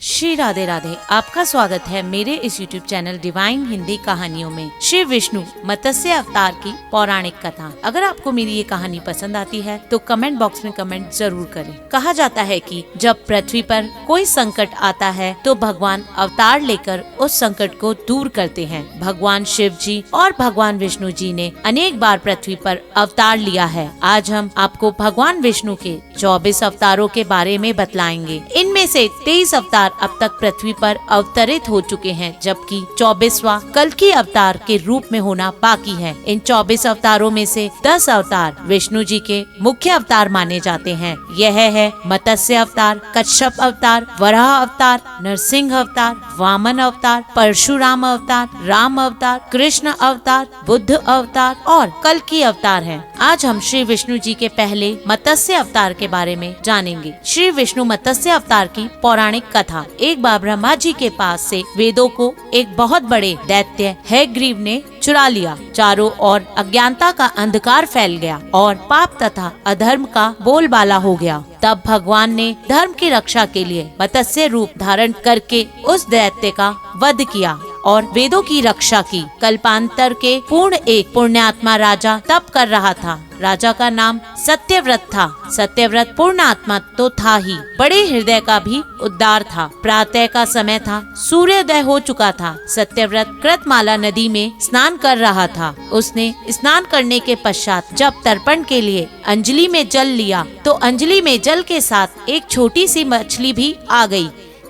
श्री राधे राधे। आपका स्वागत है मेरे इस YouTube चैनल डिवाइन हिंदी कहानियों में। श्री विष्णु मत्स्य अवतार की पौराणिक कथा। अगर आपको मेरी ये कहानी पसंद आती है तो कमेंट बॉक्स में कमेंट जरूर करें। कहा जाता है कि जब पृथ्वी पर कोई संकट आता है तो भगवान अवतार लेकर उस संकट को दूर करते हैं। भगवान शिव जी और भगवान विष्णु जी ने अनेक बार पृथ्वी पर अवतार लिया है। आज हम आपको भगवान विष्णु के 24 अवतारों के बारे में बतलाएंगे। इनमें से 23 अवतार अब तक पृथ्वी पर अवतरित हो चुके हैं, जबकि 24वां कल्कि अवतार के रूप में होना बाकी है। इन 24 अवतारों में से 10 अवतार विष्णु जी के मुख्य अवतार माने जाते हैं। यह है मत्स्य अवतार, कच्छप अवतार, वराह अवतार, नरसिंह अवतार, वामन अवतार, परशुराम अवतार, राम अवतार, कृष्ण अवतार, बुद्ध अवतार और कल्कि अवतार है। आज हम श्री विष्णु जी के पहले मत्स्य अवतार के बारे में जानेंगे। श्री विष्णु मत्स्य अवतार की पौराणिक कथा। एक बार ब्रह्मा जी के पास से वेदों को एक बहुत बड़े दैत्य हयग्रीव ने चुरा लिया। चारों ओर अज्ञानता का अंधकार फैल गया और पाप तथा अधर्म का बोलबाला हो गया। तब भगवान ने धर्म की रक्षा के लिए मत्स्य रूप धारण करके उस दैत्य का वध किया और वेदों की रक्षा की। कल्पांतर के पूर्ण एक पुण्यात्मा राजा तप कर रहा था। राजा का नाम सत्यव्रत था। सत्यव्रत पूर्ण आत्मा तो था ही, बड़े हृदय का भी उद्धार था। प्रातः का समय था, सूर्योदय हो चुका था। सत्यव्रत कृतमाला नदी में स्नान कर रहा था। उसने स्नान करने के पश्चात जब तर्पण के लिए अंजलि में जल लिया तो अंजलि में जल के साथ एक छोटी सी मछली भी आ गई।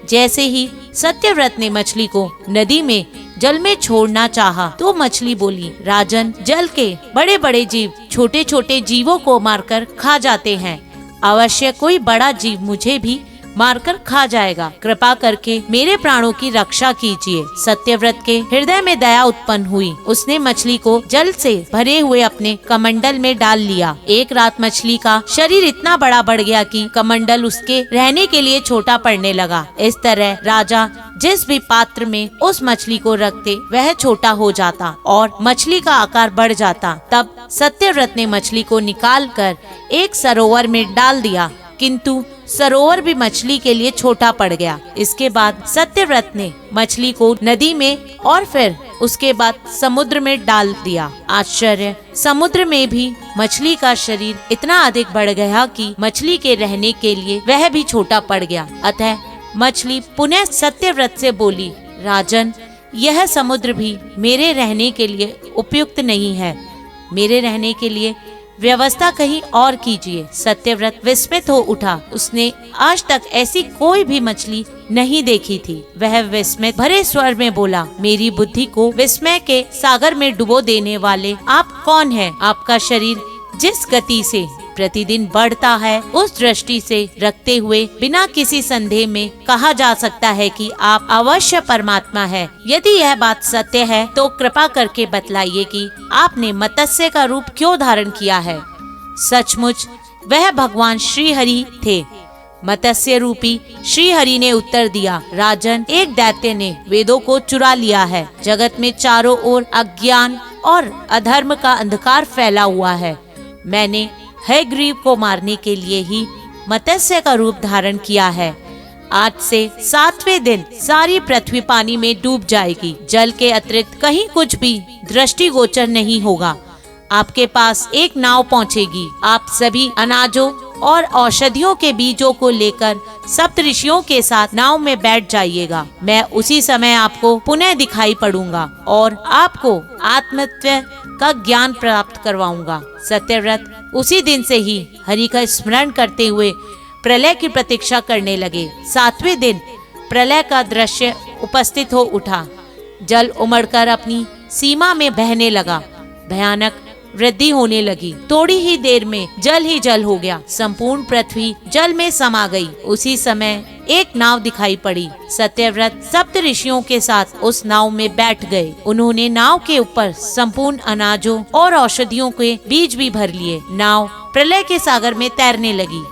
जैसे ही सत्यव्रत ने मछली को नदी में जल में छोड़ना चाहा तो मछली बोली, राजन, जल के बड़े बड़े जीव छोटे छोटे जीवों को मारकर खा जाते हैं। अवश्य कोई बड़ा जीव मुझे भी मारकर खा जाएगा। कृपा करके मेरे प्राणों की रक्षा कीजिए। सत्यव्रत के हृदय में दया उत्पन्न हुई। उसने मछली को जल से भरे हुए अपने कमंडल में डाल लिया। एक रात मछली का शरीर इतना बड़ा बढ़ गया कि कमंडल उसके रहने के लिए छोटा पड़ने लगा। इस तरह राजा जिस भी पात्र में उस मछली को रखते वह छोटा हो जाता और मछली का आकार बढ़ जाता। तब सत्यव्रत ने मछली को निकाल कर एक सरोवर में डाल दिया, किंतु सरोवर भी मछली के लिए छोटा पड़ गया। इसके बाद सत्यव्रत ने मछली को नदी में और फिर उसके बाद समुद्र में डाल दिया। आश्चर्य, समुद्र में भी मछली का शरीर इतना अधिक बढ़ गया कि मछली के रहने के लिए वह भी छोटा पड़ गया। अतः मछली पुनः सत्यव्रत से बोली, राजन, यह समुद्र भी मेरे रहने के लिए उपयुक्त नहीं है। मेरे रहने के लिए व्यवस्था कहीं और कीजिए। सत्यव्रत विस्मित हो उठा। उसने आज तक ऐसी कोई भी मछली नहीं देखी थी। वह विस्मित भरे स्वर में बोला, मेरी बुद्धि को विस्मय के सागर में डुबो देने वाले आप कौन हैं? आपका शरीर जिस गति से प्रतिदिन बढ़ता है, उस दृष्टि से रखते हुए बिना किसी संदेह में कहा जा सकता है कि आप अवश्य परमात्मा है। यदि यह बात सत्य है तो कृपा करके बतलाइए कि आपने मत्स्य का रूप क्यों धारण किया है। सचमुच वह भगवान श्री हरि थे। मत्स्य रूपी श्री हरि ने उत्तर दिया, राजन, एक दैत्य ने वेदों को चुरा लिया है। जगत में चारों ओर अज्ञान और अधर्म का अंधकार फैला हुआ है। मैंने हयग्रीव को मारने के लिए ही मत्स्य का रूप धारण किया है। आज से 7वें दिन सारी पृथ्वी पानी में डूब जाएगी। जल के अतिरिक्त कहीं कुछ भी दृष्टिगोचर नहीं होगा। आपके पास एक नाव पहुंचेगी। आप सभी अनाजों और औषधियों के बीजों को लेकर सप्तऋषियों के साथ नाव में बैठ जाइएगा। मैं उसी समय आपको पुनः दिखाई पड़ूंगा और आपको आत्मत्व का ज्ञान प्राप्त करवाऊंगा। सत्यव्रत उसी दिन से ही हरि का स्मरण करते हुए प्रलय की प्रतीक्षा करने लगे। 7वें दिन प्रलय का दृश्य उपस्थित हो उठा। जल उमड़कर अपनी सीमा में बहने लगा। भयानक वृद्धि होने लगी। थोड़ी ही देर में जल ही जल हो गया। संपूर्ण पृथ्वी जल में समा गई। उसी समय एक नाव दिखाई पड़ी। सत्यव्रत सप्तऋषियों के साथ उस नाव में बैठ गए। उन्होंने नाव के ऊपर संपूर्ण अनाजों और औषधियों के बीज भी भर लिए। नाव प्रलय के सागर में तैरने लगी।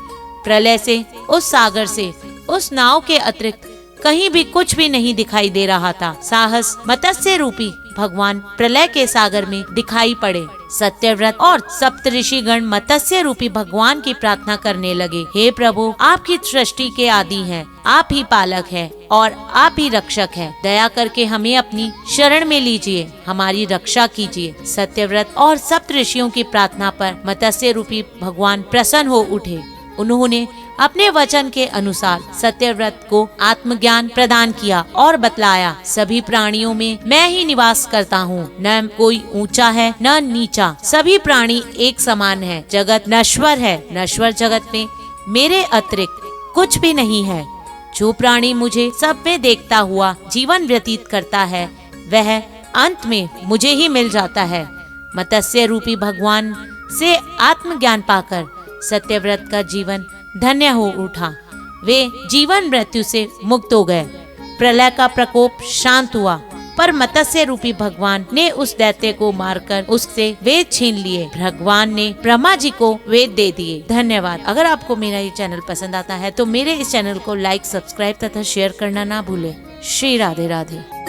प्रलय से, उस सागर से, उस नाव के अतिरिक्त कहीं भी कुछ भी नहीं दिखाई दे रहा था। साहस मत्स्य रूपी भगवान प्रलय के सागर में दिखाई पड़े। सत्यव्रत और सप्तऋषि गण मत्स्य रूपी भगवान की प्रार्थना करने लगे। हे प्रभु, आपकी सृष्टि के आदि हैं, आप ही पालक हैं और आप ही रक्षक हैं। दया करके हमें अपनी शरण में लीजिए, हमारी रक्षा कीजिए। सत्यव्रत और सप्तऋषियों की प्रार्थना पर मत्स्य रूपी भगवान प्रसन्न हो उठे। उन्होंने अपने वचन के अनुसार सत्यव्रत को आत्मज्ञान प्रदान किया और बतलाया, सभी प्राणियों में मैं ही निवास करता हूँ, न कोई ऊंचा है न नीचा, सभी प्राणी एक समान है। जगत नश्वर है, नश्वर जगत में मेरे अतिरिक्त कुछ भी नहीं है। जो प्राणी मुझे सब में देखता हुआ जीवन व्यतीत करता है, वह अंत में मुझे ही मिल जाता है। मत्स्य रूपी भगवान से आत्मज्ञान पाकर सत्यव्रत का जीवन धन्य हो उठा। वे जीवन मृत्यु से मुक्त हो गए। प्रलय का प्रकोप शांत हुआ, पर मत्स्य रूपी भगवान ने उस दैत्य को मारकर उससे वेद छीन लिए। भगवान ने ब्रह्मा जी को वेद दे दिए। धन्यवाद। अगर आपको मेरा ये चैनल पसंद आता है तो मेरे इस चैनल को लाइक, सब्सक्राइब तथा शेयर करना ना भूले। श्री राधे राधे।